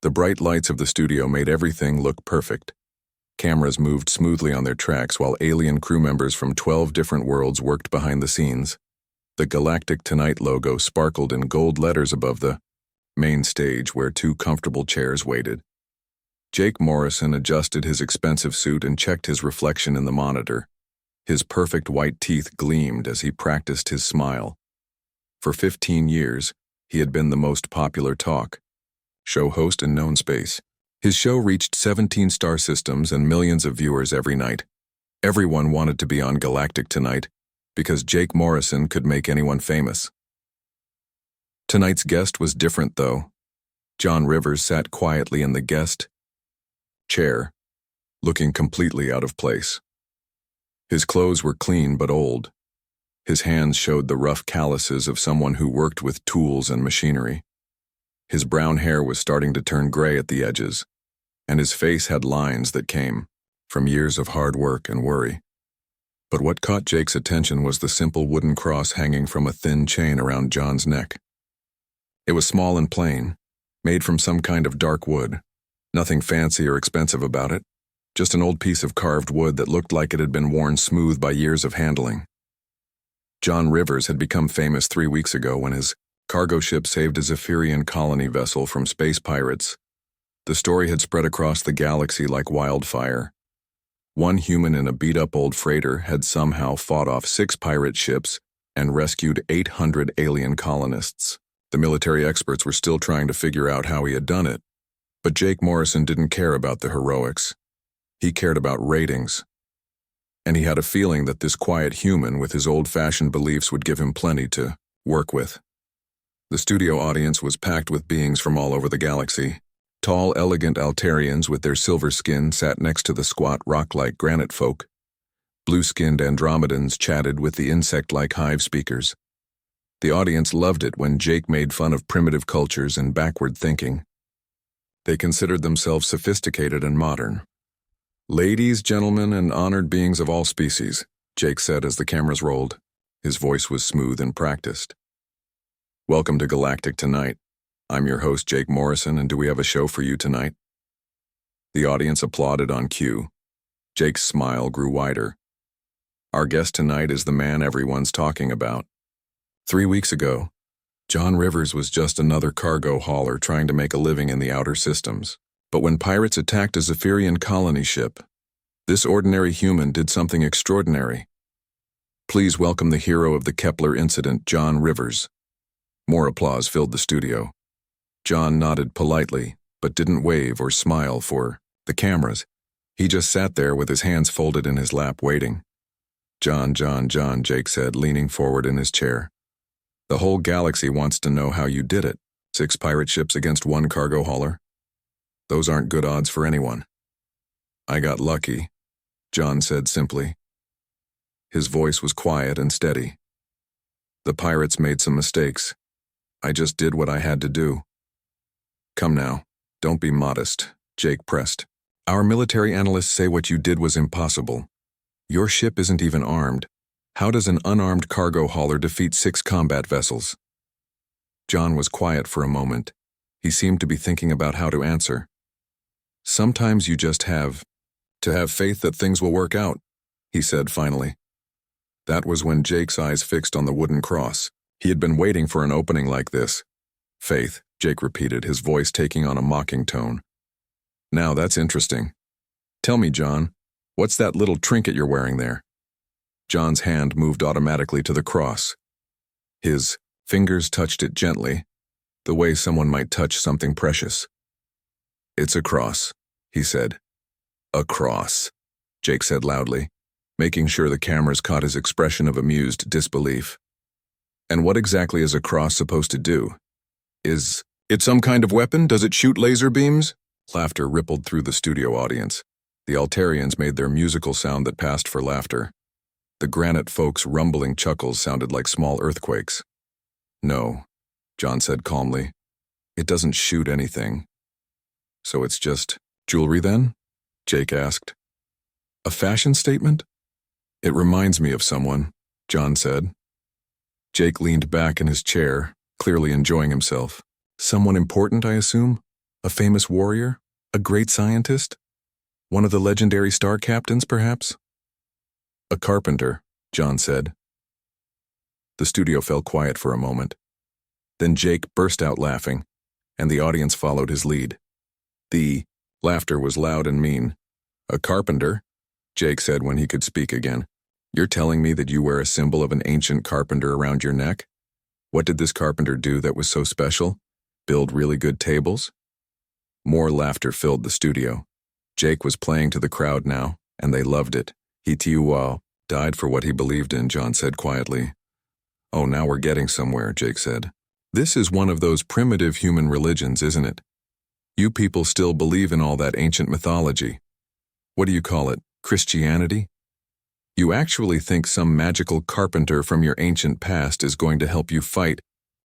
The bright lights of the studio made everything look perfect. Cameras moved smoothly on their tracks while alien crew members from 12 different worlds worked behind the scenes. The Galactic Tonight logo sparkled in gold letters above the main stage where two comfortable chairs waited. Jake Morrison adjusted his expensive suit and checked his reflection in the monitor. His perfect white teeth gleamed as he practiced his smile. For 15 years, he had been the most popular talk show host in known space. His show reached 17 star systems and millions of viewers every night. Everyone wanted to be on Galactic Tonight because Jake Morrison could make anyone famous. Tonight's guest was different, though. John Rivers sat quietly in the guest chair, looking completely out of place. His clothes were clean but old. His hands showed the rough calluses of someone who worked with tools and machinery. His brown hair was starting to turn gray at the edges, and his face had lines that came from years of hard work and worry. But what caught Jake's attention was the simple wooden cross hanging from a thin chain around John's neck. It was small and plain, made from some kind of dark wood. Nothing fancy or expensive about it, just an old piece of carved wood that looked like it had been worn smooth by years of handling. John Rivers had become famous 3 weeks ago when his cargo ship saved a Zephyrian colony vessel from space pirates. The story had spread across the galaxy like wildfire. One human in a beat-up old freighter had somehow fought off 6 pirate ships and rescued 800 alien colonists. The military experts were still trying to figure out how he had done it. But Jake Morrison didn't care about the heroics. He cared about ratings. And he had a feeling that this quiet human with his old-fashioned beliefs would give him plenty to work with. The studio audience was packed with beings from all over the galaxy. Tall, elegant Altarians with their silver skin sat next to the squat, rock-like granite folk. Blue-skinned Andromedans chatted with the insect-like hive speakers. The audience loved it when Jake made fun of primitive cultures and backward thinking. They considered themselves sophisticated and modern. "Ladies, gentlemen, and honored beings of all species," Jake said as the cameras rolled. His voice was smooth and practiced. "Welcome to Galactic Tonight. I'm your host, Jake Morrison, and do we have a show for you tonight?" The audience applauded on cue. Jake's smile grew wider. "Our guest tonight is the man everyone's talking about. 3 weeks ago, John Rivers was just another cargo hauler trying to make a living in the outer systems. But when pirates attacked a Zephyrian colony ship, this ordinary human did something extraordinary. Please welcome the hero of the Kepler incident, John Rivers." More applause filled the studio. John nodded politely, but didn't wave or smile for the cameras. He just sat there with his hands folded in his lap waiting. John, Jake said, leaning forward in his chair. "The whole galaxy wants to know how you did it. 6 pirate ships against 1 cargo hauler. Those aren't good odds for anyone." "I got lucky," John said simply. His voice was quiet and steady. "The pirates made some mistakes. I just did what I had to do." "Come now, don't be modest," Jake pressed. "Our military analysts say what you did was impossible. Your ship isn't even armed. How does an unarmed cargo hauler defeat 6 combat vessels?" John was quiet for a moment. He seemed to be thinking about how to answer. "Sometimes you just have to have faith that things will work out," he said finally. That was when Jake's eyes fixed on the wooden cross. He had been waiting for an opening like this. "Faith," Jake repeated, his voice taking on a mocking tone. "Now that's interesting. Tell me, John, what's that little trinket you're wearing there?" John's hand moved automatically to the cross. His fingers touched it gently, the way someone might touch something precious. "It's a cross," he said. "A cross," Jake said loudly, making sure the cameras caught his expression of amused disbelief. "And what exactly is a cross supposed to do? Is it some kind of weapon? Does it shoot laser beams?" Laughter rippled through the studio audience. The Altarians made their musical sound that passed for laughter. The granite folks' rumbling chuckles sounded like small earthquakes. "No," John said calmly. "It doesn't shoot anything." "So it's just jewelry then?" Jake asked. "A fashion statement?" "It reminds me of someone," John said. Jake leaned back in his chair, clearly enjoying himself. "Someone important, I assume?" A famous warrior? A great scientist? One of the legendary star captains, perhaps? A carpenter, John said. The studio fell quiet for a moment. Then Jake burst out laughing, and the audience followed his lead. The laughter was loud and mean. A carpenter? Jake said when he could speak again. You're telling me that you wear a symbol of an ancient carpenter around your neck? What did this carpenter do that was so special? Build really good tables? More laughter filled the studio. Jake was playing to the crowd now, and they loved it. He died for what he believed in, John said quietly. Oh, now we're getting somewhere, Jake said. This is one of those primitive human religions, isn't it? You people still believe in all that ancient mythology. What do you call it, Christianity? You actually think some magical carpenter from your ancient past is going to help you fight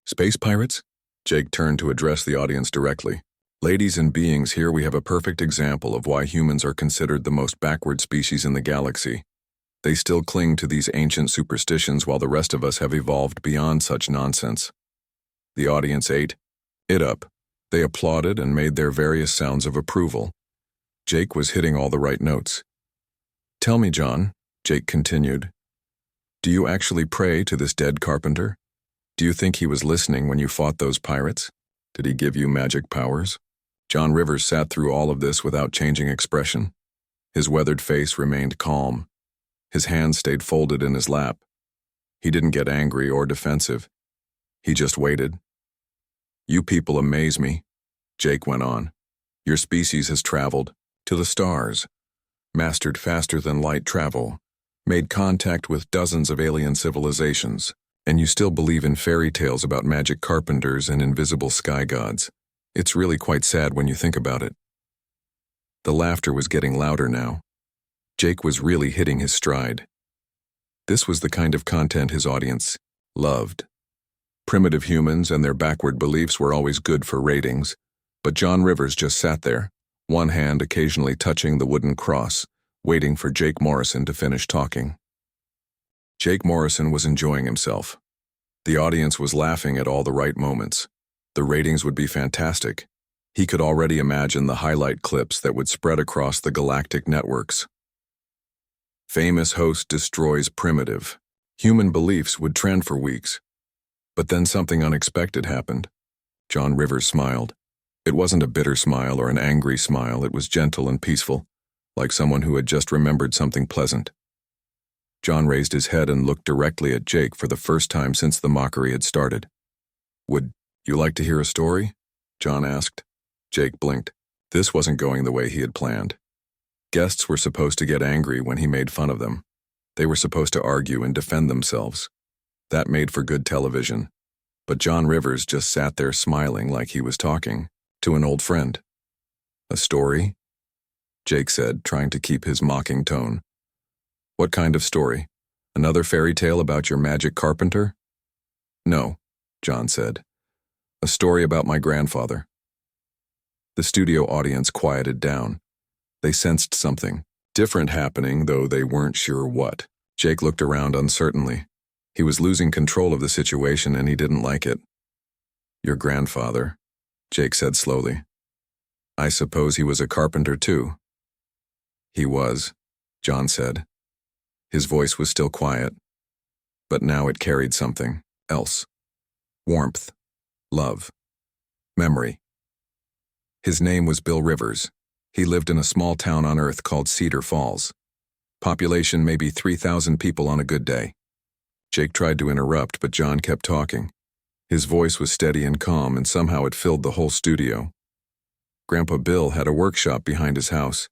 space pirates? Jake turned to address the audience directly. Ladies and beings, here we have a perfect example of why humans are considered the most backward species in the galaxy. They still cling to these ancient superstitions while the rest of us have evolved beyond such nonsense. The audience ate it up. They applauded and made their various sounds of approval. Jake was hitting all the right notes. Tell me, John, Jake continued, do you actually pray to this dead carpenter? Do you think he was listening when you fought those pirates? Did he give you magic powers? John Rivers sat through all of this without changing expression. His weathered face remained calm. His hands stayed folded in his lap. He didn't get angry or defensive. He just waited. You people amaze me, Jake went on. Your species has traveled to the stars, mastered faster-than-light travel, made contact with dozens of alien civilizations, and you still believe in fairy tales about magic carpenters and invisible sky gods. It's really quite sad when you think about it. The laughter was getting louder now. Jake was really hitting his stride. This was the kind of content his audience loved. Primitive humans and their backward beliefs were always good for ratings, but John Rivers just sat there, one hand occasionally touching the wooden cross, waiting for Jake Morrison to finish talking. Jake Morrison was enjoying himself. The audience was laughing at all the right moments. The ratings would be fantastic. He could already imagine the highlight clips that would spread across the galactic networks. Famous host destroys primitive. Human beliefs would trend for weeks. But then something unexpected happened. John Rivers smiled. It wasn't a bitter smile or an angry smile, it was gentle and peaceful, like someone who had just remembered something pleasant. John raised his head and looked directly at Jake for the first time since the mockery had started. Would you like to hear a story? John asked. Jake blinked. This wasn't going the way he had planned. Guests were supposed to get angry when he made fun of them. They were supposed to argue and defend themselves. That made for good television. But John Rivers just sat there smiling like he was talking to an old friend. A story? Jake said, trying to keep his mocking tone. What kind of story? Another fairy tale about your magic carpenter? No, John said. A story about my grandfather. The studio audience quieted down. They sensed something different happening, though they weren't sure what. Jake looked around uncertainly. He was losing control of the situation and he didn't like it. Your grandfather, Jake said slowly. I suppose he was a carpenter too. He was, John said. His voice was still quiet, but now it carried something else. Warmth, love, memory. His name was Bill Rivers. He lived in a small town on Earth called Cedar Falls. Population maybe 3,000 people on a good day. Jake tried to interrupt, but John kept talking. His voice was steady and calm, and somehow it filled the whole studio. Grandpa Bill had a workshop behind his house.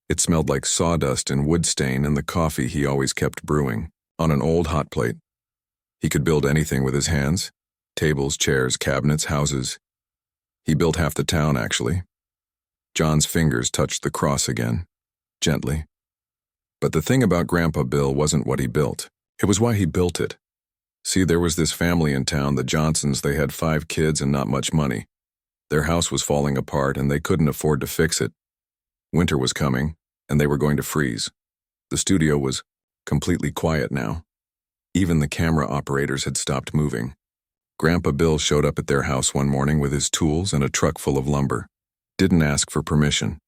It smelled like sawdust and wood stain and the coffee he always kept brewing, on an old hot plate. He could build anything with his hands. Tables, chairs, cabinets, houses. He built half the town, actually. John's fingers touched the cross again, gently. But the thing about Grandpa Bill wasn't what he built. It was why he built it. See, there was this family in town, the Johnsons. They had 5 kids and not much money. Their house was falling apart and they couldn't afford to fix it. Winter was coming, and they were going to freeze. The studio was completely quiet now. Even the camera operators had stopped moving. Grandpa Bill showed up at their house one morning with his tools and a truck full of lumber. Didn't ask for permission.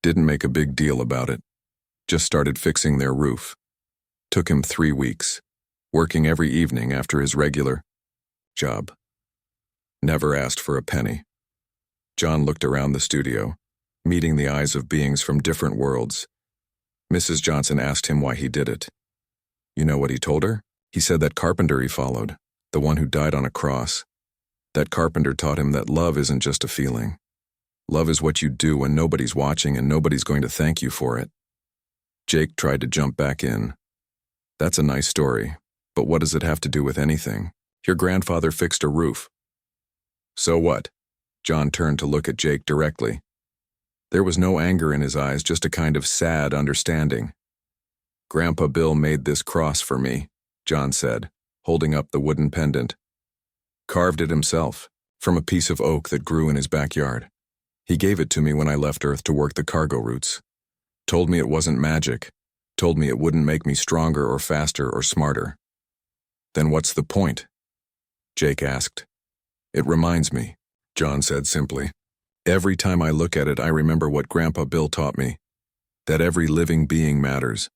Didn't make a big deal about it. Just started fixing their roof. Took him 3 weeks, working every evening after his regular job. Never asked for a penny. John looked around the studio, meeting the eyes of beings from different worlds. Mrs. Johnson asked him why he did it. You know what he told her? He said that carpenter he followed, the one who died on a cross. That carpenter taught him that love isn't just a feeling. Love is what you do when nobody's watching and nobody's going to thank you for it. Jake tried to jump back in. That's a nice story, but what does it have to do with anything? Your grandfather fixed a roof. So what? John turned to look at Jake directly. There was no anger in his eyes, just a kind of sad understanding. Grandpa Bill made this cross for me, John said, holding up the wooden pendant. Carved it himself, from a piece of oak that grew in his backyard. He gave it to me when I left Earth to work the cargo routes. Told me it wasn't magic. Told me it wouldn't make me stronger or faster or smarter. Then what's the point? Jake asked. It reminds me, John said simply. Every time I look at it, I remember what Grandpa Bill taught me. That every living being matters.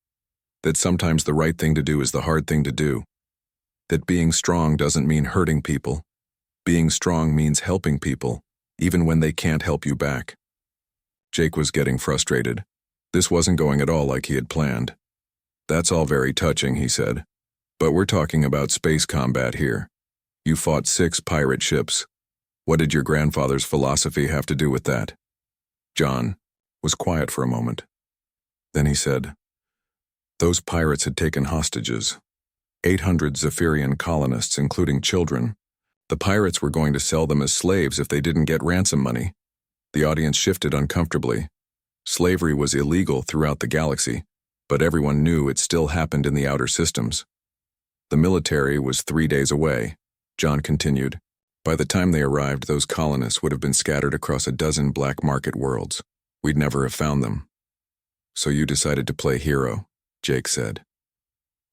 That sometimes the right thing to do is the hard thing to do. That being strong doesn't mean hurting people. Being strong means helping people, even when they can't help you back. Jake was getting frustrated. This wasn't going at all like he had planned. That's all very touching, he said. But we're talking about space combat here. You fought 6 pirate ships. What did your grandfather's philosophy have to do with that? John was quiet for a moment. Then he said, those pirates had taken hostages. 800 Zephyrian colonists, including children. The pirates were going to sell them as slaves if they didn't get ransom money. The audience shifted uncomfortably. Slavery was illegal throughout the galaxy, but everyone knew it still happened in the outer systems. The military was 3 days away, John continued. By the time they arrived, those colonists would have been scattered across a dozen black market worlds. We'd never have found them. So you decided to play hero, Jake said.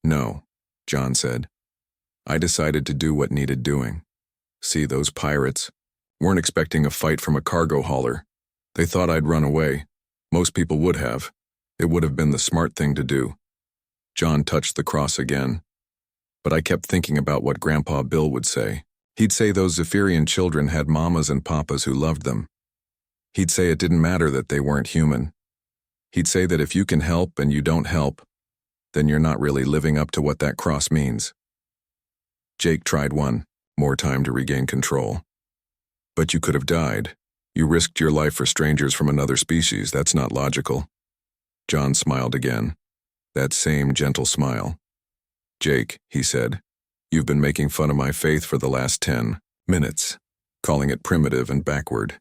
No, John said. I decided to do what needed doing. See, those pirates weren't expecting a fight from a cargo hauler. They thought I'd run away. Most people would have. It would have been the smart thing to do. John touched the cross again. But I kept thinking about what Grandpa Bill would say. He'd say those Zephyrian children had mamas and papas who loved them. He'd say it didn't matter that they weren't human. He'd say that if you can help and you don't help, then you're not really living up to what that cross means. Jake tried one more time to regain control. But you could have died. You risked your life for strangers from another species. That's not logical. John smiled again. That same gentle smile. Jake, he said, you've been making fun of my faith for the last 10 minutes, calling it primitive and backward.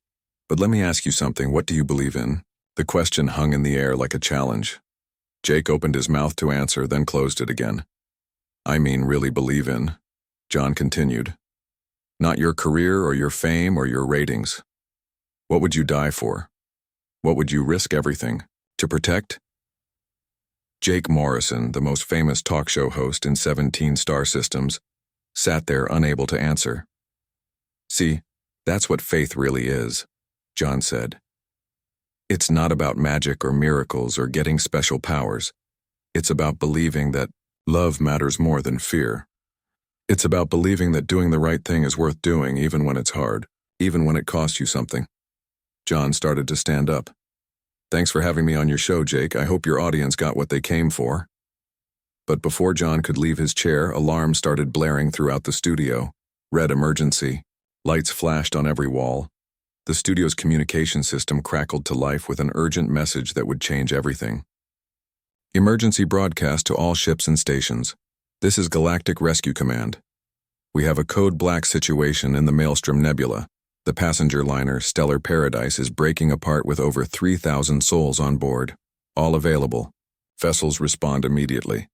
But let me ask you something. What do you believe in? The question hung in the air like a challenge. Jake opened his mouth to answer, then closed it again. I mean, really believe in, John continued. Not your career or your fame or your ratings. What would you die for? What would you risk everything to protect? Jake Morrison, the most famous talk show host in 17 star systems, sat there unable to answer. See, that's what faith really is, John said. It's not about magic or miracles or getting special powers. It's about believing that love matters more than fear. It's about believing that doing the right thing is worth doing even when it's hard, even when it costs you something. John started to stand up. Thanks for having me on your show, Jake. I hope your audience got what they came for. But before John could leave his chair, alarms started blaring throughout the studio. Red emergency. Lights flashed on every wall. The studio's communication system crackled to life with an urgent message that would change everything. Emergency broadcast to all ships and stations. This is Galactic Rescue Command. We have a code black situation in the Maelstrom Nebula. The passenger liner Stellar Paradise is breaking apart with over 3,000 souls on board. All available. Vessels respond immediately.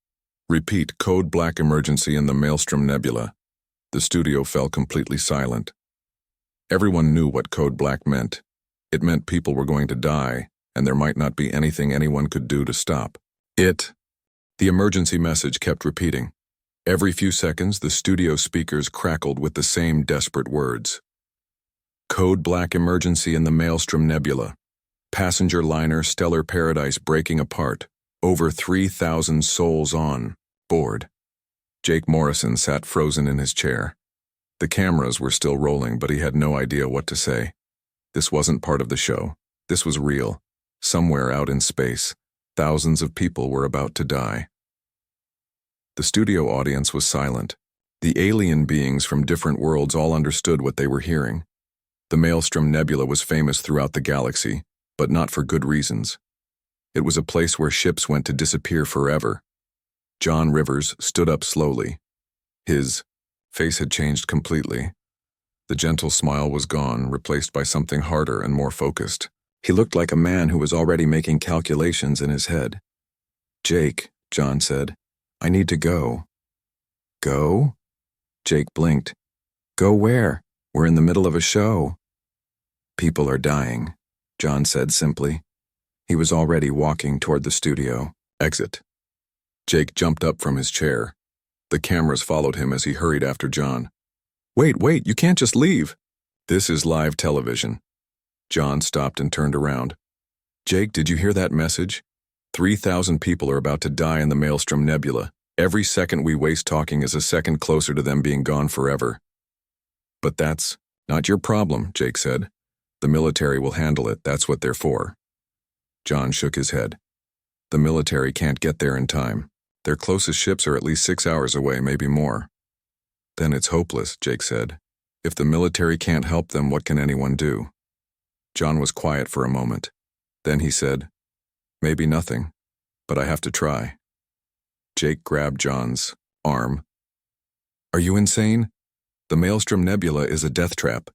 Repeat, code black emergency in the Maelstrom Nebula. The studio fell completely silent. Everyone knew what code black meant. It meant people were going to die, and there might not be anything anyone could do to stop it. The emergency message kept repeating. Every few seconds, the studio speakers crackled with the same desperate words. Code Black emergency in the Maelstrom Nebula. Passenger liner Stellar Paradise breaking apart. Over 3,000 souls on board. Jake Morrison sat frozen in his chair. The cameras were still rolling, but he had no idea what to say. This wasn't part of the show. This was real. Somewhere out in space, thousands of people were about to die. The studio audience was silent. The alien beings from different worlds all understood what they were hearing. The Maelstrom Nebula was famous throughout the galaxy, but not for good reasons. It was a place where ships went to disappear forever. John Rivers stood up slowly. His face had changed completely. The gentle smile was gone, replaced by something harder and more focused. He looked like a man who was already making calculations in his head. "Jake," John said, "I need to go." "Go?" Jake blinked. "Go where? We're in the middle of a show." "People are dying," John said simply. He was already walking toward the studio. "Exit." Jake jumped up from his chair. The cameras followed him as he hurried after John. Wait, you can't just leave." "This is live television." John stopped and turned around. "Jake, did you hear that message? 3,000 people are about to die in the Maelstrom Nebula. Every second we waste talking is a second closer to them being gone forever." "But that's not your problem," Jake said. "The military will handle it. That's what they're for." John shook his head. "The military can't get there in time. Their closest ships are at least 6 hours away, maybe more." "Then it's hopeless," Jake said. "If the military can't help them, what can anyone do?" John was quiet for a moment. Then he said, "Maybe nothing, but I have to try." Jake grabbed John's arm. "Are you insane? The Maelstrom Nebula is a death trap.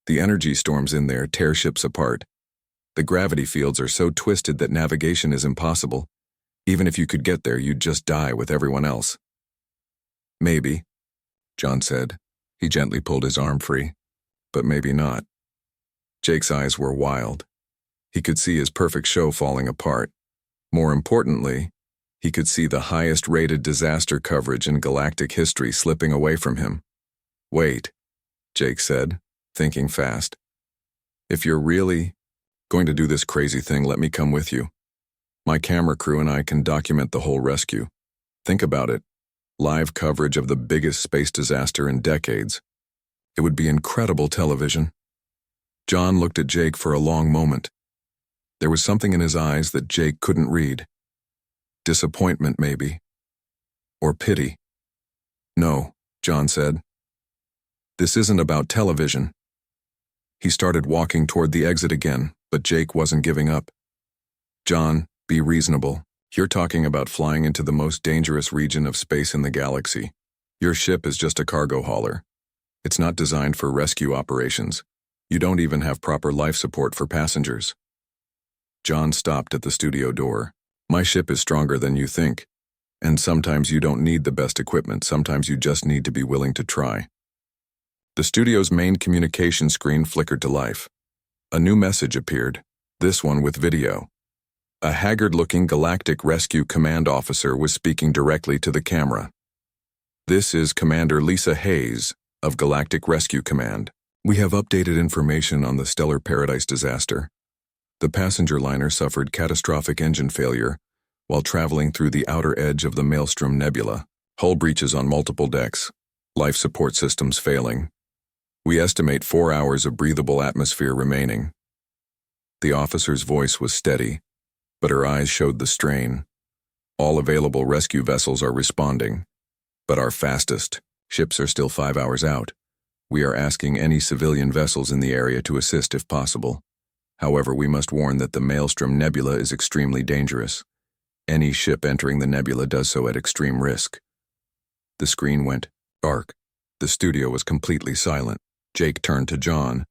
The energy storms in there tear ships apart. The gravity fields are so twisted that navigation is impossible. Even if you could get there, you'd just die with everyone else." "Maybe," John said. He gently pulled his arm free. "But maybe not." Jake's eyes were wild. He could see his perfect show falling apart. More importantly, he could see the highest-rated disaster coverage in galactic history slipping away from him. "Wait," Jake said, thinking fast. "If you're really going to do this crazy thing, let me come with you. My camera crew and I can document the whole rescue. Think about it. Live coverage of the biggest space disaster in decades. It would be incredible television." John looked at Jake for a long moment. There was something in his eyes that Jake couldn't read. Disappointment, maybe. Or pity. "No," John said. "This isn't about television." He started walking toward the exit again, but Jake wasn't giving up. "John, be reasonable. You're talking about flying into the most dangerous region of space in the galaxy. Your ship is just a cargo hauler. It's not designed for rescue operations. You don't even have proper life support for passengers." John stopped at the studio door. "My ship is stronger than you think. And sometimes you don't need the best equipment. Sometimes you just need to be willing to try." The studio's main communication screen flickered to life. A new message appeared, this one with video. A haggard-looking Galactic Rescue Command officer was speaking directly to the camera. "This is Commander Lisa Hayes of Galactic Rescue Command. We have updated information on the Stellar Paradise disaster. The passenger liner suffered catastrophic engine failure while traveling through the outer edge of the Maelstrom Nebula. Hull breaches on multiple decks. Life support systems failing. We estimate 4 hours of breathable atmosphere remaining." The officer's voice was steady, but her eyes showed the strain. "All available rescue vessels are responding, but our fastest ships are still 5 hours out. We are asking any civilian vessels in the area to assist if possible. However, we must warn that the Maelstrom Nebula is extremely dangerous. Any ship entering the nebula does so at extreme risk." The screen went dark. The studio was completely silent. Jake turned to John.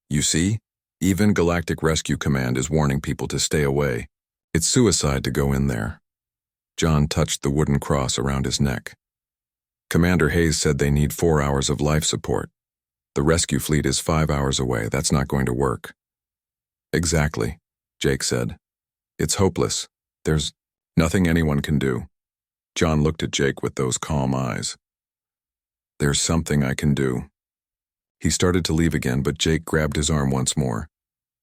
"You see? Even Galactic Rescue Command is warning people to stay away. It's suicide to go in there." John touched the wooden cross around his neck. "Commander Hayes said they need 4 hours of life support. The rescue fleet is 5 hours away. That's not going to work." "Exactly," Jake said. "It's hopeless. There's nothing anyone can do." John looked at Jake with those calm eyes. "There's something I can do." He started to leave again, but Jake grabbed his arm once more.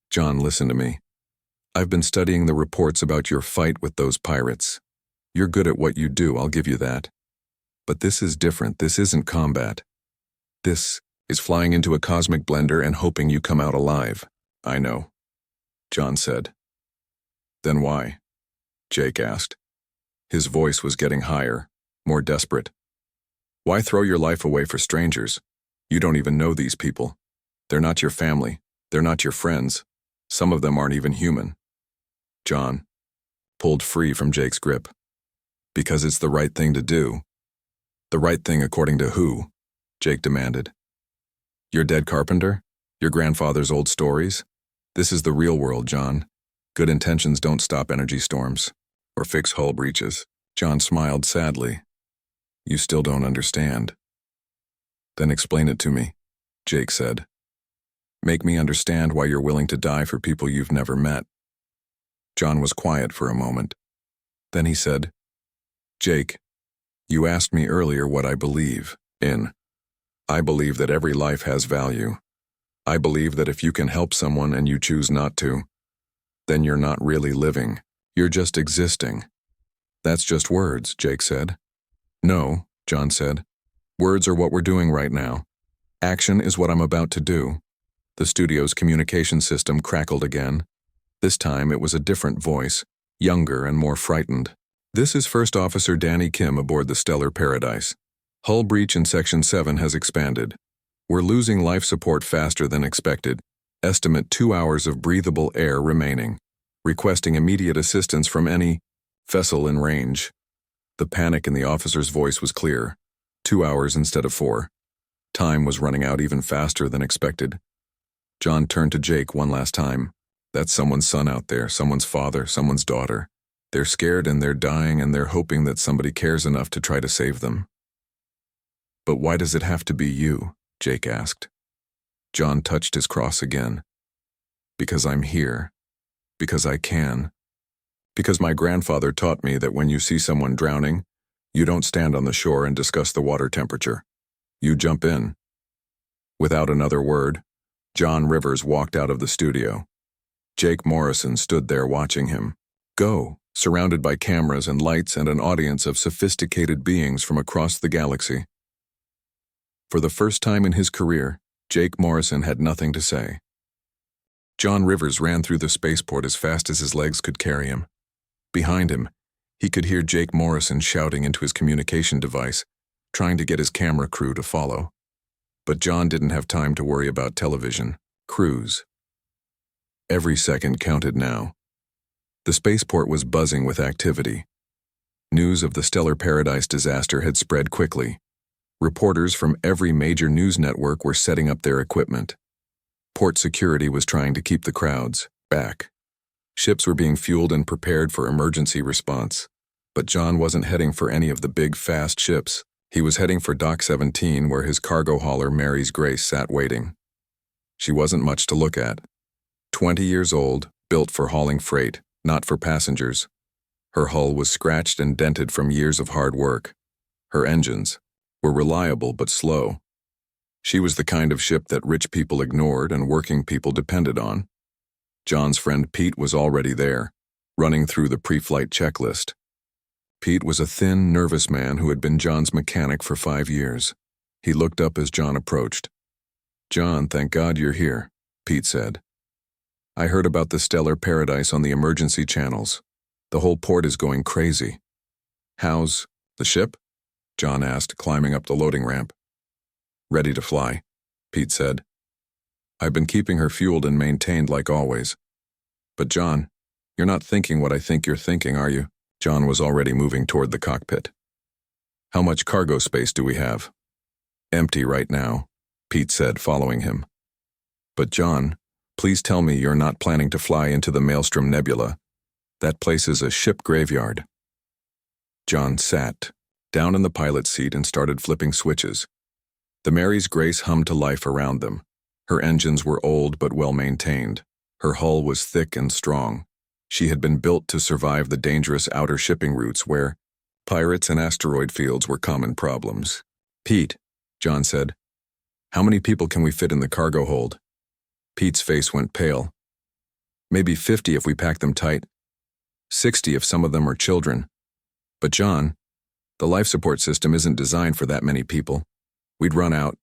"John, listen to me. I've been studying the reports about your fight with those pirates. You're good at what you do, I'll give you that. But this is different. This isn't combat. This is flying into a cosmic blender and hoping you come out alive." "I know," John said. "Then why?" Jake asked. His voice was getting higher, more desperate. "Why throw your life away for strangers? You don't even know these people. They're not your family. They're not your friends. Some of them aren't even human." John pulled free from Jake's grip. "Because it's the right thing to do." "The right thing according to who?" Jake demanded. "Your dead carpenter? Your grandfather's old stories? This is the real world, John. Good intentions don't stop energy storms or fix hull breaches." John smiled sadly. "You still don't understand." "Then explain it to me," Jake said. "Make me understand why you're willing to die for people you've never met." John was quiet for a moment. Then he said, "Jake, you asked me earlier what I believe in. I believe that every life has value. I believe that if you can help someone and you choose not to, then you're not really living. You're just existing." "That's just words," Jake said. "No," John said. "Words are what we're doing right now. Action is what I'm about to do." The studio's communication system crackled again. This time it was a different voice, younger and more frightened. "This is First Officer Danny Kim aboard the Stellar Paradise. Hull breach in Section 7 has expanded. We're losing life support faster than expected. Estimate 2 hours of breathable air remaining. Requesting immediate assistance from any vessel in range." The panic in the officer's voice was clear. 2 hours instead of 4. Time was running out even faster than expected. John turned to Jake one last time. "That's someone's son out there, someone's father, someone's daughter. They're scared and they're dying and they're hoping that somebody cares enough to try to save them." "But why does it have to be you?" Jake asked. John touched his cross again. "Because I'm here. Because I can. Because my grandfather taught me that when you see someone drowning, you don't stand on the shore and discuss the water temperature. You jump in." Without another word, John Rivers walked out of the studio. Jake Morrison stood there watching him go, surrounded by cameras and lights and an audience of sophisticated beings from across the galaxy. For the first time in his career, Jake Morrison had nothing to say. John Rivers ran through the spaceport as fast as his legs could carry him. Behind him, he could hear Jake Morrison shouting into his communication device, trying to get his camera crew to follow. But John didn't have time to worry about television, crews. Every second counted now. The spaceport was buzzing with activity. News of the Stellar Paradise disaster had spread quickly. Reporters from every major news network were setting up their equipment. Port security was trying to keep the crowds back. Ships were being fueled and prepared for emergency response. But John wasn't heading for any of the big, fast ships. He was heading for Dock 17, where his cargo hauler Mary's Grace sat waiting. She wasn't much to look at. 20 years old, built for hauling freight, not for passengers. Her hull was scratched and dented from years of hard work. Her engines were reliable but slow. She was the kind of ship that rich people ignored and working people depended on. John's friend Pete was already there, running through the pre-flight checklist. Pete was a thin, nervous man who had been John's mechanic for 5 years. He looked up as John approached. "John, thank God you're here," Pete said. "I heard about the Stellar Paradise on the emergency channels. The whole port is going crazy." "How's the ship?" John asked, climbing up the loading ramp. "Ready to fly," Pete said. "I've been keeping her fueled and maintained like always." "But John, you're not thinking what I think you're thinking, are you?" John was already moving toward the cockpit. "How much cargo space do we have?" "Empty right now," Pete said, following him. "But John, please tell me you're not planning to fly into the Maelstrom Nebula. That place is a ship graveyard." John sat down in the pilot's seat and started flipping switches. The Mary's Grace hummed to life around them. Her engines were old but well-maintained. Her hull was thick and strong. She had been built to survive the dangerous outer shipping routes where pirates and asteroid fields were common problems. "Pete," John said, How many people can we fit in the cargo hold? Pete's face went pale. Maybe 50 if we pack them tight. 60 if some of them are children. But John, the life support system isn't designed for that many people. We'd run out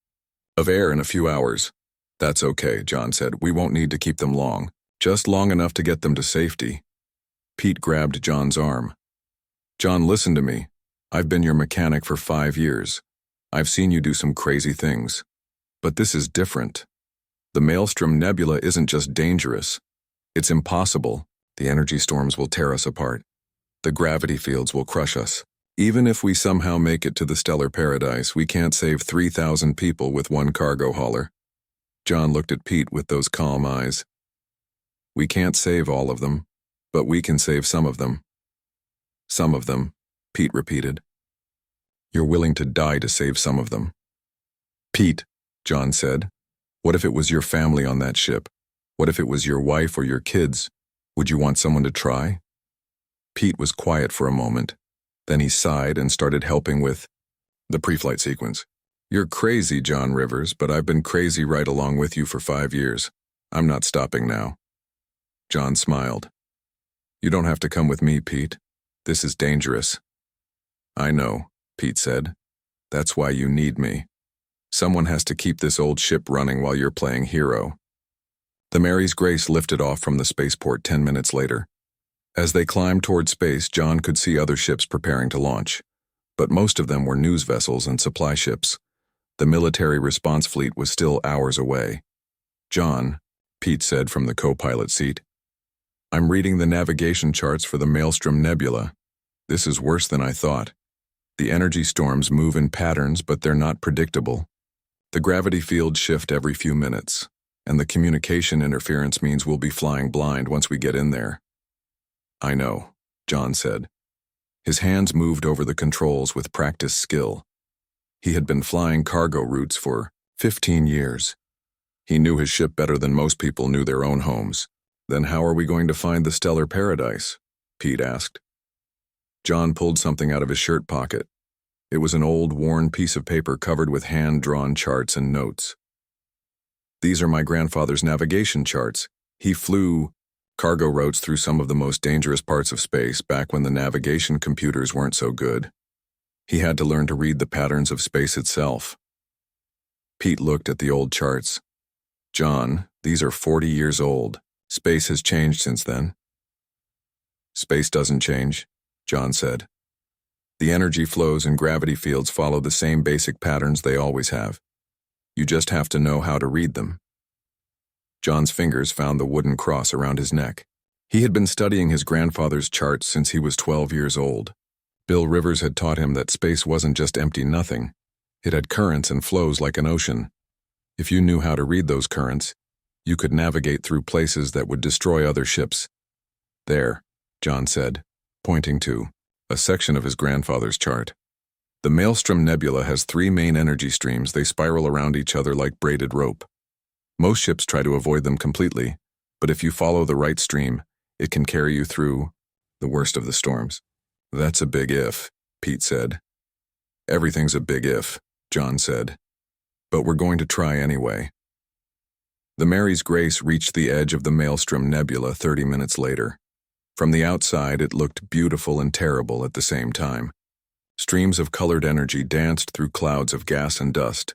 of air in a few hours. That's okay, John said. We won't need to keep them long. Just long enough to get them to safety. Pete grabbed John's arm. John, listen to me. I've been your mechanic for 5 years. I've seen you do some crazy things. But this is different. The Maelstrom Nebula isn't just dangerous. It's impossible. The energy storms will tear us apart. The gravity fields will crush us. Even if we somehow make it to the stellar paradise, we can't save 3,000 people with one cargo hauler. John looked at Pete with those calm eyes. We can't save all of them, but we can save some of them. Some of them, Pete repeated. You're willing to die to save some of them. Pete, John said, what if it was your family on that ship? What if it was your wife or your kids? Would you want someone to try? Pete was quiet for a moment. Then he sighed and started helping with the pre-flight sequence. You're crazy, John Rivers, but I've been crazy right along with you for 5 years. I'm not stopping now. John smiled. You don't have to come with me, Pete. This is dangerous. I know, Pete said. That's why you need me. Someone has to keep this old ship running while you're playing hero. The Mary's Grace lifted off from the spaceport 10 minutes later. As they climbed toward space, John could see other ships preparing to launch. But most of them were news vessels and supply ships. The military response fleet was still hours away. John, Pete said from the co-pilot seat, I'm reading the navigation charts for the Maelstrom Nebula. This is worse than I thought. The energy storms move in patterns, but they're not predictable. The gravity fields shift every few minutes, and the communication interference means we'll be flying blind once we get in there. I know, John said. His hands moved over the controls with practiced skill. He had been flying cargo routes for 15 years. He knew his ship better than most people knew their own homes. Then how are we going to find the stellar paradise? Pete asked. John pulled something out of his shirt pocket. It was an old, worn piece of paper covered with hand-drawn charts and notes. These are my grandfather's navigation charts. He flew cargo routes through some of the most dangerous parts of space back when the navigation computers weren't so good. He had to learn to read the patterns of space itself. Pete looked at the old charts. John, these are 40 years old. Space has changed since then. Space doesn't change, John said. The energy flows and gravity fields follow the same basic patterns they always have. You just have to know how to read them. John's fingers found the wooden cross around his neck. He had been studying his grandfather's charts since he was 12 years old. Bill Rivers had taught him that space wasn't just empty nothing. It had currents and flows like an ocean. If you knew how to read those currents, you could navigate through places that would destroy other ships. There, John said, pointing to a section of his grandfather's chart. The Maelstrom Nebula has 3 main energy streams. They spiral around each other like braided rope. Most ships try to avoid them completely, but if you follow the right stream, it can carry you through the worst of the storms. That's a big if, Pete said. Everything's a big if, John said. But we're going to try anyway. The Mary's Grace reached the edge of the Maelstrom Nebula 30 minutes later. From the outside, it looked beautiful and terrible at the same time. Streams of colored energy danced through clouds of gas and dust.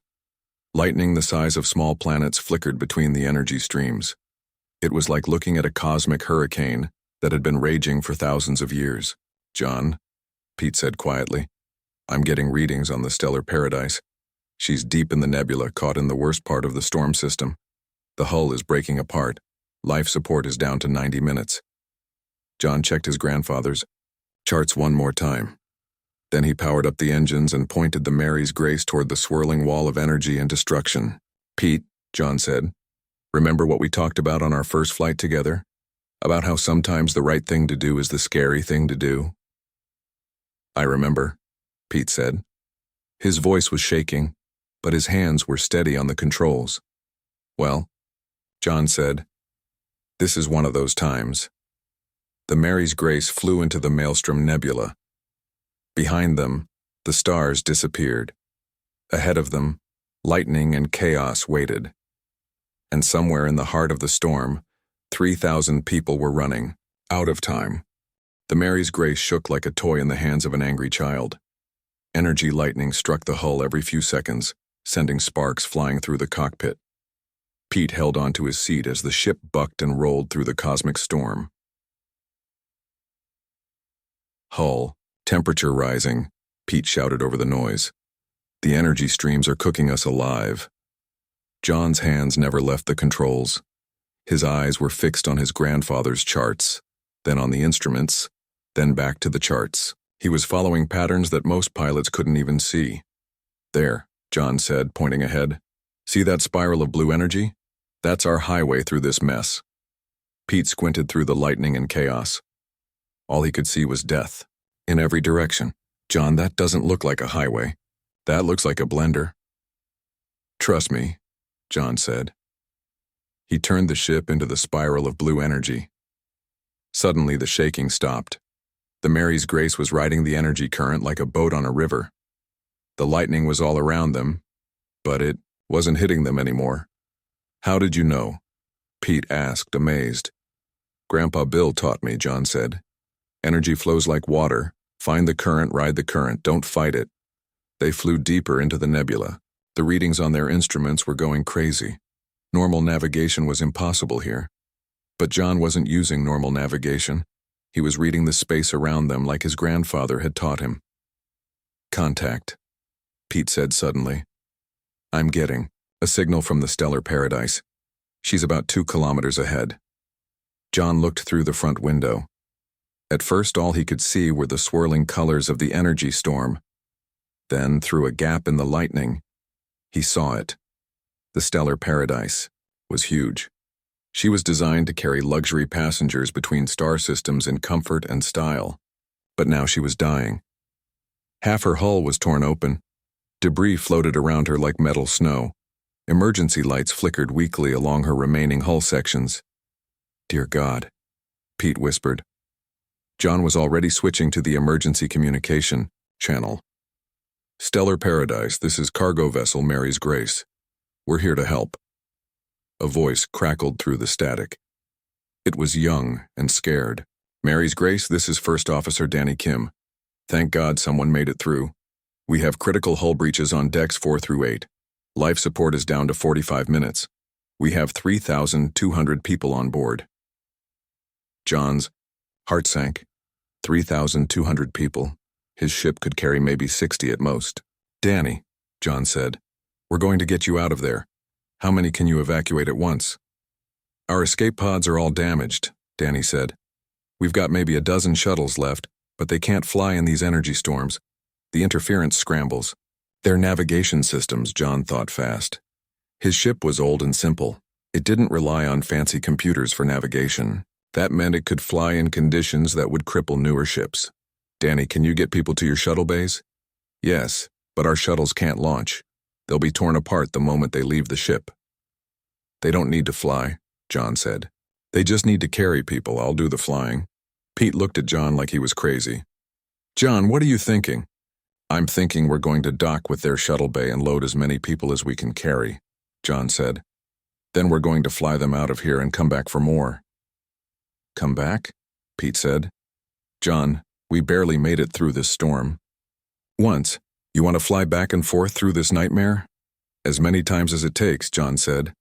Lightning the size of small planets flickered between the energy streams. It was like looking at a cosmic hurricane that had been raging for thousands of years. John, Pete said quietly, I'm getting readings on the stellar paradise. She's deep in the nebula, caught in the worst part of the storm system. The hull is breaking apart. Life support is down to 90 minutes. John checked his grandfather's charts one more time. Then he powered up the engines and pointed the Mary's Grace toward the swirling wall of energy and destruction. Pete, John said, remember what we talked about on our first flight together? About how sometimes the right thing to do is the scary thing to do? I remember, Pete said. His voice was shaking, but his hands were steady on the controls. Well, John said, this is one of those times. The Mary's Grace flew into the Maelstrom Nebula. Behind them, the stars disappeared. Ahead of them, Lightning and chaos waited. And somewhere in the heart of the storm, 3,000 people were running, out of time. The Mary's Grace shook like a toy in the hands of an angry child. Energy lightning struck the hull every few seconds, sending sparks flying through the cockpit. Pete held onto his seat as the ship bucked and rolled through the cosmic storm. Hull, temperature rising, Pete shouted over the noise. The energy streams are cooking us alive. John's hands never left the controls. His eyes were fixed on his grandfather's charts, then on the instruments, then back to the charts. He was following patterns that most pilots couldn't even see. There, John said, pointing ahead. See that spiral of blue energy? That's our highway through this mess. Pete squinted through the lightning and chaos. All he could see was death, in every direction. John, that doesn't look like a highway. That looks like a blender. Trust me, John said. He turned the ship into the spiral of blue energy. Suddenly, the shaking stopped. The Mary's Grace was riding the energy current like a boat on a river. The lightning was all around them, but it wasn't hitting them anymore. How did you know? Pete asked, amazed. Grandpa Bill taught me, John said. Energy flows like water. Find the current, ride the current, don't fight it. They flew deeper into the nebula. The readings on their instruments were going crazy. Normal navigation was impossible here. But John wasn't using normal navigation. He was reading the space around them like his grandfather had taught him. Contact, Pete said suddenly. I'm getting a signal from the stellar paradise. She's about 2 kilometers ahead. John looked through the front window. At first, all he could see were the swirling colors of the energy storm. Then, through a gap in the lightning, he saw it. The stellar paradise was huge. She was designed to carry luxury passengers between star systems in comfort and style. But now she was dying. Half her hull was torn open. Debris floated around her like metal snow. Emergency lights flickered weakly along her remaining hull sections. Dear God, Pete whispered. John was already switching to the emergency communication channel. Stellar Paradise, this is cargo vessel Mary's Grace. We're here to help. A voice crackled through the static. It was young and scared. Mary's Grace, this is First Officer Danny Kim. Thank God someone made it through. We have critical hull breaches on decks 4 through 8. Life support is down to 45 minutes. We have 3,200 people on board. John's heart sank. 3,200 people. His ship could carry maybe 60 at most. Danny, John said, we're going to get you out of there. How many can you evacuate at once? Our escape pods are all damaged, Danny said. We've got maybe a dozen shuttles left, but they can't fly in these energy storms. The interference scrambles. Their navigation systems, John thought fast. His ship was old and simple. It didn't rely on fancy computers for navigation. That meant it could fly in conditions that would cripple newer ships. Danny, can you get people to your shuttle bays? Yes, but our shuttles can't launch. They'll be torn apart the moment they leave the ship. They don't need to fly, John said. They just need to carry people. I'll do the flying. Pete looked at John like he was crazy. John, what are you thinking? I'm thinking we're going to dock with their shuttle bay and load as many people as we can carry, John said. Then we're going to fly them out of here and come back for more. Come back? Pete said. John, we barely made it through this storm. Once. You want to fly back and forth through this nightmare? As many times as it takes, John said.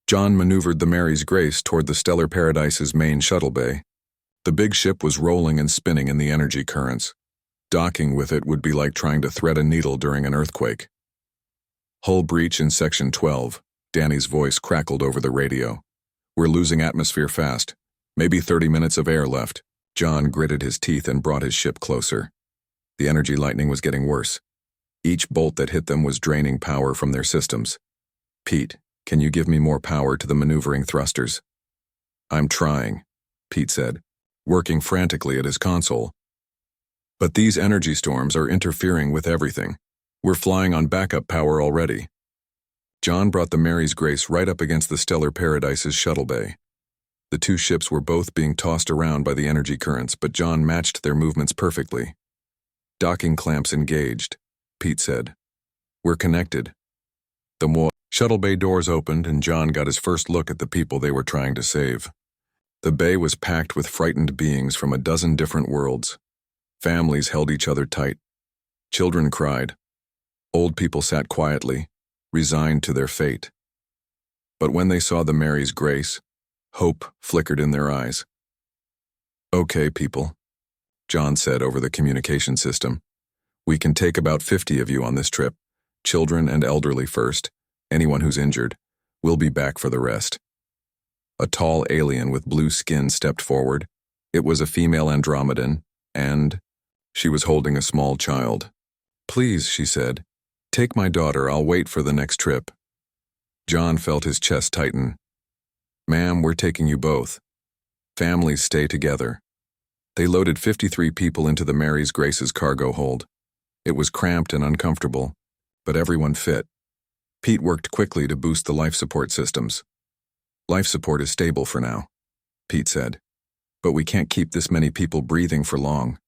John maneuvered the Mary's Grace toward the Stellar Paradise's main shuttle bay. The big ship was rolling and spinning in the energy currents. Docking with it would be like trying to thread a needle during an earthquake. Hull breach in Section 12, Danny's voice crackled over the radio. We're losing atmosphere fast. Maybe 30 minutes of air left. John gritted his teeth and brought his ship closer. The energy lightning was getting worse. Each bolt that hit them was draining power from their systems. Pete, can you give me more power to the maneuvering thrusters? I'm trying, Pete said, working frantically at his console. But these energy storms are interfering with everything. We're flying on backup power already. John brought the Mary's Grace right up against the Stellar Paradise's shuttle bay. The two ships were both being tossed around by the energy currents, but John matched their movements perfectly. Docking clamps engaged, Pete said. We're connected. Shuttle bay doors opened and John got his first look at the people they were trying to save. The bay was packed with frightened beings from a dozen different worlds. Families held each other tight. Children cried. Old people sat quietly, resigned to their fate. But when they saw the Mary's Grace, hope flickered in their eyes. "Okay, people," John said over the communication system. "We can take about 50 of you on this trip. Children and elderly first. Anyone who's injured. We'll be back for the rest." A tall alien with blue skin stepped forward. It was a female Andromedan, and she was holding a small child. "Please," she said, "take my daughter. I'll wait for the next trip." John felt his chest tighten. "Ma'am, we're taking you both. Families stay together." They loaded 53 people into the Mary's Grace's cargo hold. It was cramped and uncomfortable, but everyone fit. Pete worked quickly to boost the life support systems. "Life support is stable for now," Pete said. "But we can't keep this many people breathing for long."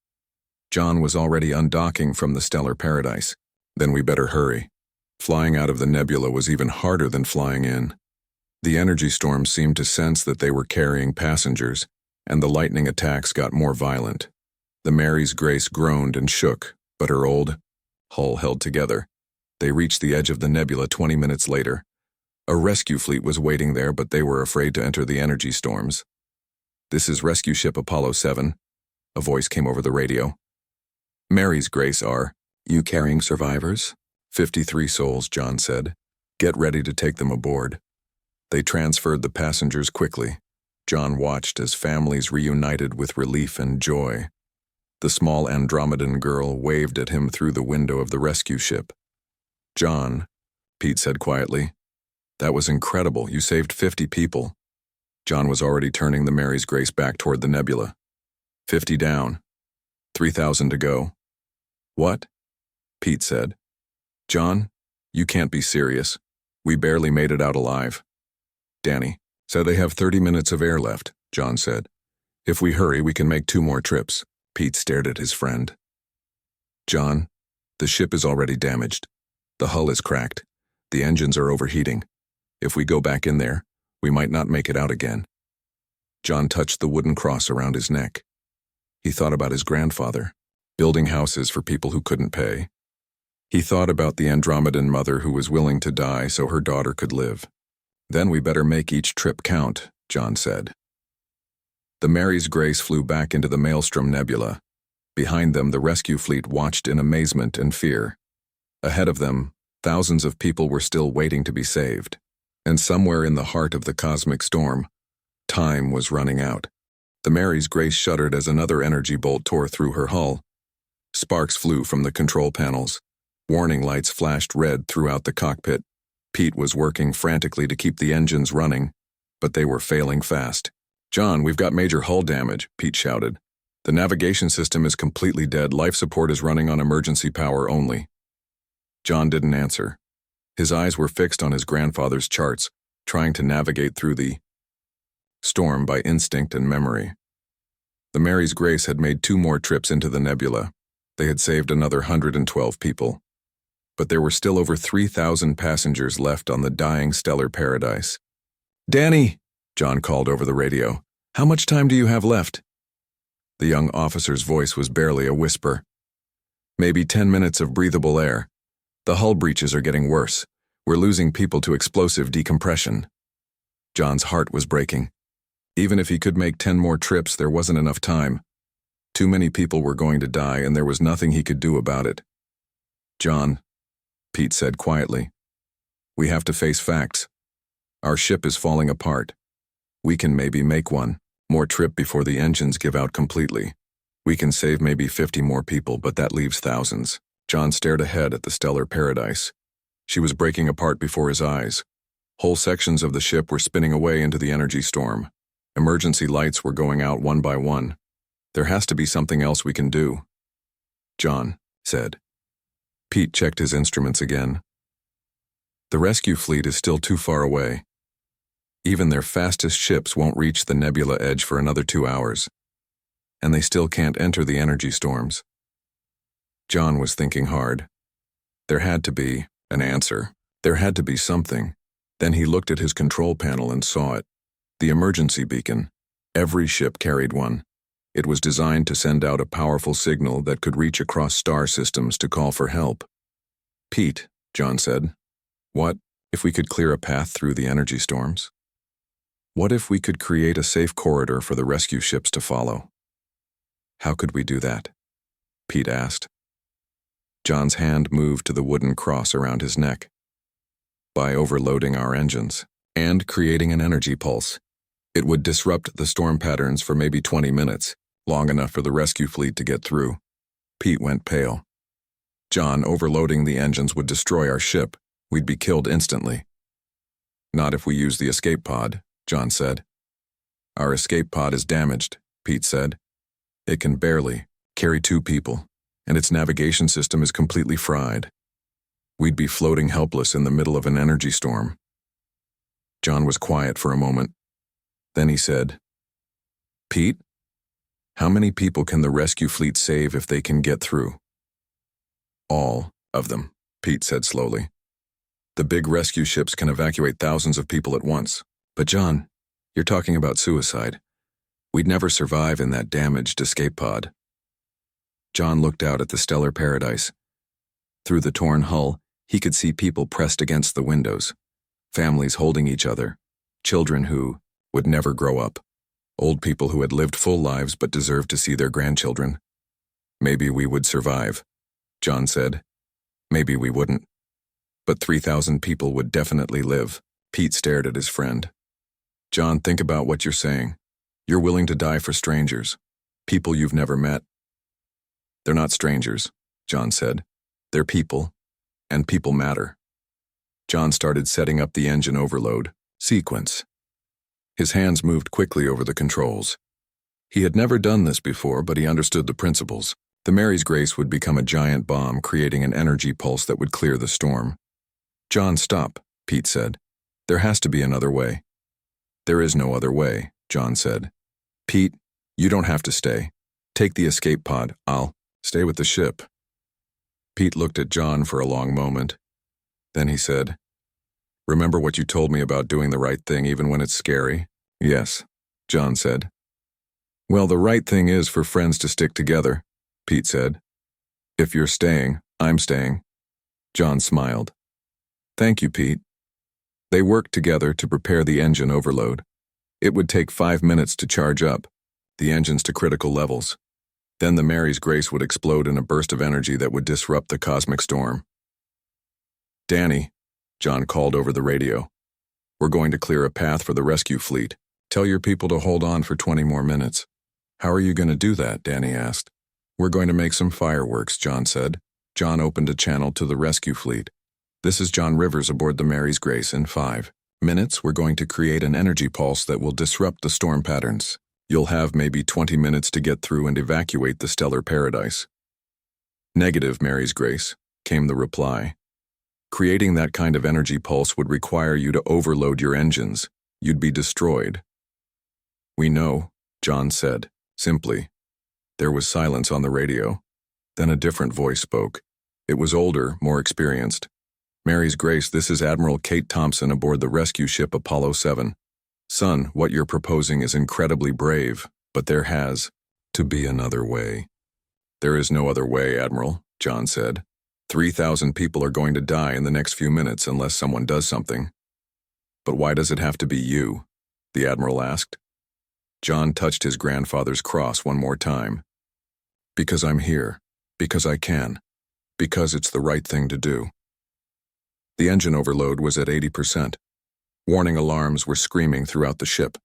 John was already undocking from the stellar paradise. "Then we better hurry." Flying out of the nebula was even harder than flying in. The energy storm seemed to sense that they were carrying passengers, and the lightning attacks got more violent. The Mary's Grace groaned and shook, but her old hull held together. They reached the edge of the nebula 20 minutes later. A rescue fleet was waiting there, but they were afraid to enter the energy storms. "This is rescue ship Apollo 7, a voice came over the radio. "Mary's Grace, are you carrying survivors?" 53 souls, John said. "Get ready to take them aboard." They transferred the passengers quickly. John watched as families reunited with relief and joy. The small Andromedan girl waved at him through the window of the rescue ship. "John," Pete said quietly, "that was incredible. You saved 50 people." John was already turning the Mary's Grace back toward the nebula. 50 down. 3,000 to go." "What?" Pete said. "John, you can't be serious. We barely made it out alive." "Danny, so they have 30 minutes of air left," John said. "If we hurry, we can make 2 more trips." Pete stared at his friend. "John, the ship is already damaged. The hull is cracked. The engines are overheating. If we go back in there, we might not make it out again." John touched the wooden cross around his neck. He thought about his grandfather, building houses for people who couldn't pay. He thought about the Andromedan mother who was willing to die so her daughter could live. "Then we better make each trip count," John said. The Mary's Grace flew back into the Maelstrom Nebula. Behind them, the rescue fleet watched in amazement and fear. Ahead of them, thousands of people were still waiting to be saved. And somewhere in the heart of the cosmic storm, time was running out. The Mary's Grace shuddered as another energy bolt tore through her hull. Sparks flew from the control panels. Warning lights flashed red throughout the cockpit. Pete was working frantically to keep the engines running, but they were failing fast. "John, we've got major hull damage," Pete shouted. "The navigation system is completely dead. Life support is running on emergency power only." John didn't answer. His eyes were fixed on his grandfather's charts, trying to navigate through the storm by instinct and memory. The Mary's Grace had made 2 more trips into the nebula. They had saved another 112 people. But there were still over 3,000 passengers left on the dying stellar paradise. "Danny," John called over the radio, "how much time do you have left?" The young officer's voice was barely a whisper. "Maybe 10 minutes of breathable air. The hull breaches are getting worse. We're losing people to explosive decompression." John's heart was breaking. Even if he could make 10 more trips, there wasn't enough time. Too many people were going to die, and there was nothing he could do about it. "John," Pete said quietly, "we have to face facts. Our ship is falling apart. We can maybe make one more trip before the engines give out completely. We can save maybe 50 more people, but that leaves thousands." John stared ahead at the stellar paradise. She was breaking apart before his eyes. Whole sections of the ship were spinning away into the energy storm. Emergency lights were going out one by one. "There has to be something else we can do," John said. Pete checked his instruments again. "The rescue fleet is still too far away. Even their fastest ships won't reach the nebula edge for another 2 hours. And they still can't enter the energy storms." John was thinking hard. There had to be an answer. There had to be something. Then he looked at his control panel and saw it. The emergency beacon. Every ship carried one. It was designed to send out a powerful signal that could reach across star systems to call for help. "Pete," John said, "what if we could clear a path through the energy storms? What if we could create a safe corridor for the rescue ships to follow?" "How could we do that?" Pete asked. John's hand moved to the wooden cross around his neck. "By overloading our engines and creating an energy pulse. It would disrupt the storm patterns for maybe 20 minutes, long enough for the rescue fleet to get through." Pete went pale. "John, overloading the engines would destroy our ship. We'd be killed instantly." "Not if we use the escape pod," John said. "Our escape pod is damaged," Pete said. "It can barely carry 2 people, and its navigation system is completely fried. We'd be floating helpless in the middle of an energy storm." John was quiet for a moment. Then he said, "Pete, how many people can the rescue fleet save if they can get through?" "All of them," Pete said slowly. "The big rescue ships can evacuate thousands of people at once. But John, you're talking about suicide. We'd never survive in that damaged escape pod." John looked out at the stellar paradise. Through the torn hull, he could see people pressed against the windows, families holding each other, children who would never grow up, old people who had lived full lives but deserved to see their grandchildren. "Maybe we would survive," John said. "Maybe we wouldn't. But 3,000 people would definitely live." Pete stared at his friend. "John, think about what you're saying. You're willing to die for strangers, people you've never met." "They're not strangers," John said. "They're people, and people matter." John started setting up the engine overload sequence. His hands moved quickly over the controls. He had never done this before, but he understood the principles. The Mary's Grace would become a giant bomb, creating an energy pulse that would clear the storm. "John, stop," Pete said. "There has to be another way." "There is no other way," John said. "Pete, you don't have to stay. Take the escape pod. I'll stay with the ship." Pete looked at John for a long moment. Then he said, "Remember what you told me about doing the right thing even when it's scary?" "Yes," John said. "Well, the right thing is for friends to stick together," Pete said. "If you're staying, I'm staying." John smiled. "Thank you, Pete." They worked together to prepare the engine overload. It would take 5 minutes to charge up, the engines to critical levels. Then the Mary's Grace would explode in a burst of energy that would disrupt the cosmic storm. "Danny," John called over the radio, "we're going to clear a path for the rescue fleet. Tell your people to hold on for 20 more minutes." "How are you going to do that?" Danny asked. "We're going to make some fireworks," John said. John opened a channel to the rescue fleet. "This is John Rivers aboard the Mary's Grace. In 5 minutes, we're going to create an energy pulse that will disrupt the storm patterns. You'll have maybe 20 minutes to get through and evacuate the stellar paradise." "Negative, Mary's Grace," came the reply. "Creating that kind of energy pulse would require you to overload your engines. You'd be destroyed." "We know," John said, simply. There was silence on the radio. Then a different voice spoke. It was older, more experienced. "Mary's Grace, this is Admiral Kate Thompson aboard the rescue ship Apollo 7. Son, what you're proposing is incredibly brave, but there has to be another way." "There is no other way, Admiral," John said. 3,000 people are going to die in the next few minutes unless someone does something." "But why does it have to be you?" the Admiral asked. John touched his grandfather's cross one more time. "Because I'm here. Because I can. Because it's the right thing to do." The engine overload was at 80%. Warning alarms were screaming throughout the ship.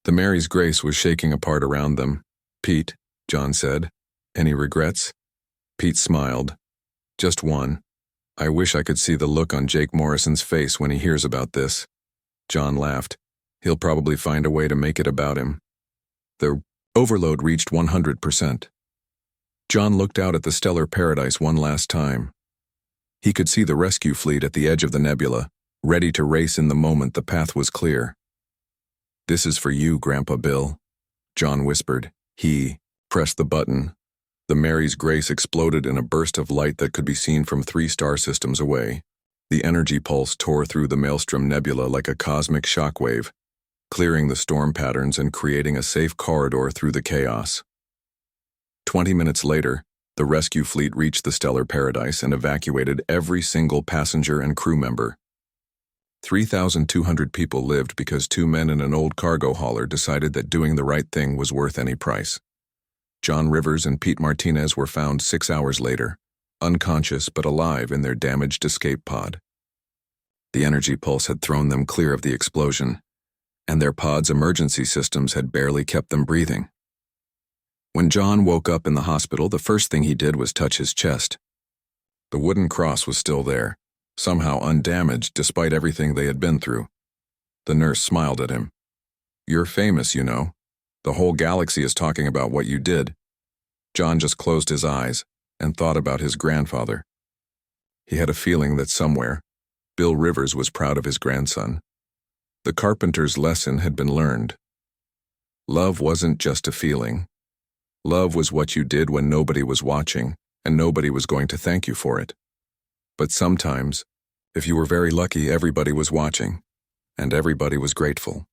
The Mary's Grace was shaking apart around them. "Pete," John said, "any regrets?" Pete smiled. "Just one. I wish I could see the look on Jake Morrison's face when he hears about this." John laughed. "He'll probably find a way to make it about him." The overload reached 100%. John looked out at the stellar paradise one last time. He could see the rescue fleet at the edge of the nebula, ready to race in the moment the path was clear. "This is for you, Grandpa Bill," John whispered. He pressed the button. The Mary's Grace exploded in a burst of light that could be seen from 3 star systems away. The energy pulse tore through the Maelstrom Nebula like a cosmic shockwave, clearing the storm patterns and creating a safe corridor through the chaos. 20 minutes later, the rescue fleet reached the stellar paradise and evacuated every single passenger and crew member. 3,200 people lived because two men and an old cargo hauler decided that doing the right thing was worth any price. John Rivers and Pete Martinez were found 6 hours later, unconscious but alive in their damaged escape pod. The energy pulse had thrown them clear of the explosion, and their pod's emergency systems had barely kept them breathing. When John woke up in the hospital, the first thing he did was touch his chest. The wooden cross was still there, somehow undamaged despite everything they had been through. The nurse smiled at him. "You're famous, you know. The whole galaxy is talking about what you did." John just closed his eyes and thought about his grandfather. He had a feeling that somewhere, Bill Rivers was proud of his grandson. The carpenter's lesson had been learned. Love wasn't just a feeling. Love was what you did when nobody was watching, and nobody was going to thank you for it. But sometimes, if you were very lucky, everybody was watching, and everybody was grateful.